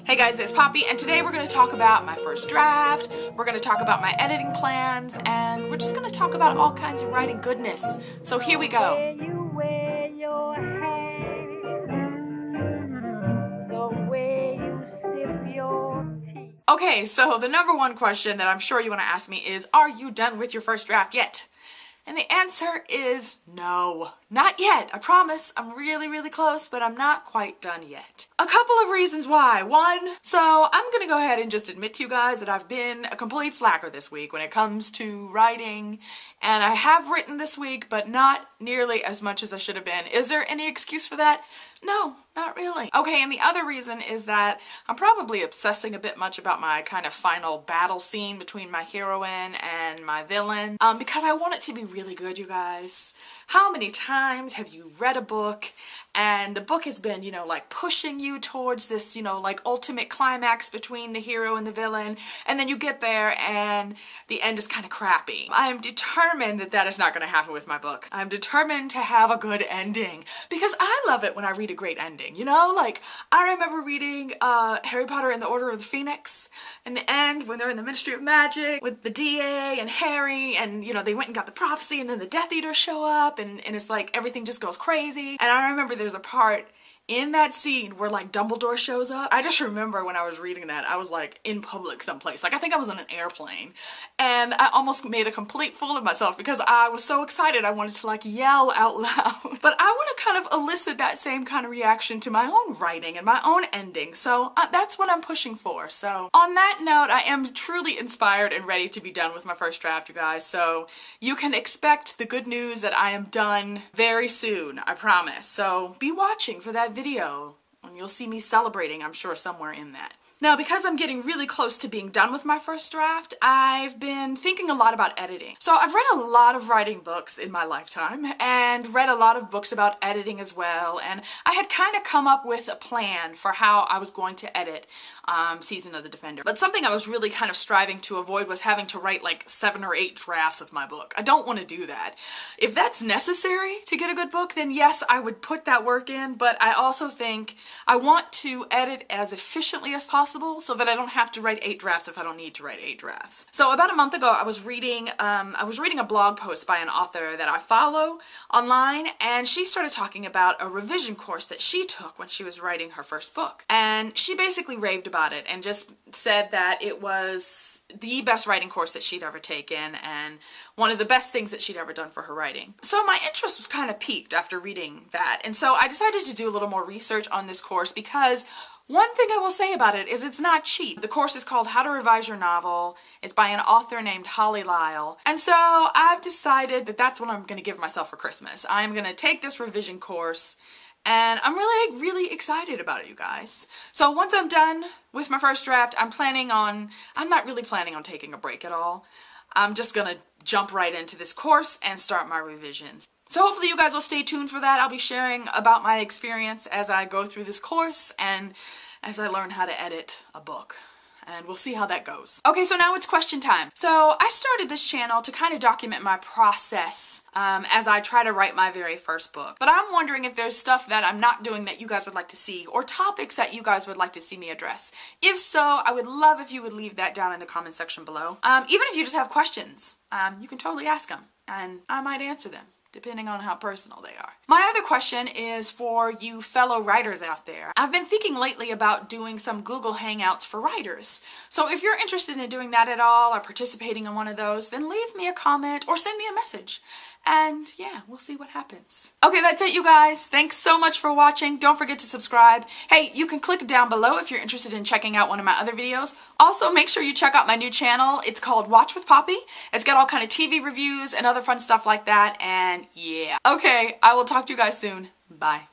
Hey guys, it's Poppy, and today we're going to talk about my first draft, we're going to talk about my editing plans, and we're just going to talk about all kinds of writing goodness. So here we go. Okay, so the number one question that I'm sure you want to ask me is, are you done with your first draft yet? And the answer is no, not yet. I promise. I'm really close, but I'm not quite done yet. A couple of reasons why. One, so I'm gonna go ahead and just admit to you guys that I've been a complete slacker this week when it comes to writing, and I have written this week, but not nearly as much as I should have been. Is there any excuse for that? No, not really. Okay, and the other reason is that I'm probably obsessing a bit much about my kind of final battle scene between my heroine and my villain, because I want it to be really good, you guys. How many times have you read a book and the book has been, like pushing you towards this, like ultimate climax between the hero and the villain, and then you get there and the end is kind of crappy? I am determined that that is not going to happen with my book. I'm determined to have a good ending because I love it when I read a great ending, Like, I remember reading Harry Potter and the Order of the Phoenix. In the end, when they're in the Ministry of Magic with the DA and Harry, and, they went and got the prophecy, and then the Death Eaters show up, and it's like everything just goes crazy. And I remember there's a part in that scene where like Dumbledore shows up. I just remember when I was reading that, I was like in public someplace. Like I think I was on an airplane, and I almost made a complete fool of myself because I was so excited I wanted to like yell out loud. But I want to kind of elicit that same kind of reaction to my own writing and my own ending, so that's what I'm pushing for. So on that note, I am truly inspired and ready to be done with my first draft, you guys, so you can expect the good news that I am done very soon, I promise. So be watching for that video, and you'll see me celebrating, I'm sure, somewhere in that. Now, because I'm getting really close to being done with my first draft, I've been thinking a lot about editing. So I've read a lot of writing books in my lifetime, and read a lot of books about editing as well, and I had kind of come up with a plan for how I was going to edit Season of the Defender. But something I was really kind of striving to avoid was having to write like 7 or 8 drafts of my book. I don't want to do that. If that's necessary to get a good book, then yes, I would put that work in, but I also think I want to edit as efficiently as possible so that I don't have to write 8 drafts if I don't need to write 8 drafts. So about a month ago, I was reading a blog post by an author that I follow online, and she started talking about a revision course that she took when she was writing her first book. And she basically raved about it and just said that it was the best writing course that she'd ever taken and one of the best things that she'd ever done for her writing. So my interest was kind of piqued after reading that, and so I decided to do a little more research on this course because one thing I will say about it is it's not cheap. The course is called How to Revise Your Novel. It's by an author named Holly Lisle. And so I've decided that that's what I'm going to give myself for Christmas. I'm going to take this revision course, and I'm really excited about it, you guys. So once I'm done with my first draft, I'm not really planning on taking a break at all. I'm just going to jump right into this course and start my revisions. So hopefully you guys will stay tuned for that. I'll be sharing about my experience as I go through this course and as I learn how to edit a book. And we'll see how that goes. Okay, so now it's question time. So I started this channel to kind of document my process as I try to write my very first book. But I'm wondering if there's stuff that I'm not doing that you guys would like to see, or topics that you guys would like to see me address. If so, I would love if you would leave that down in the comment section below. Even if you just have questions, you can totally ask them, and I might answer them, depending on how personal they are. My other question is for you fellow writers out there. I've been thinking lately about doing some Google Hangouts for writers. So if you're interested in doing that at all or participating in one of those, then leave me a comment or send me a message. And yeah, we'll see what happens. Okay, that's it, you guys. Thanks so much for watching. Don't forget to subscribe. Hey, you can click down below if you're interested in checking out one of my other videos. Also, make sure you check out my new channel. It's called Watch with Poppy. It's got all kind of TV reviews and other fun stuff like that, and yeah. Okay, I will talk to you guys soon. Bye.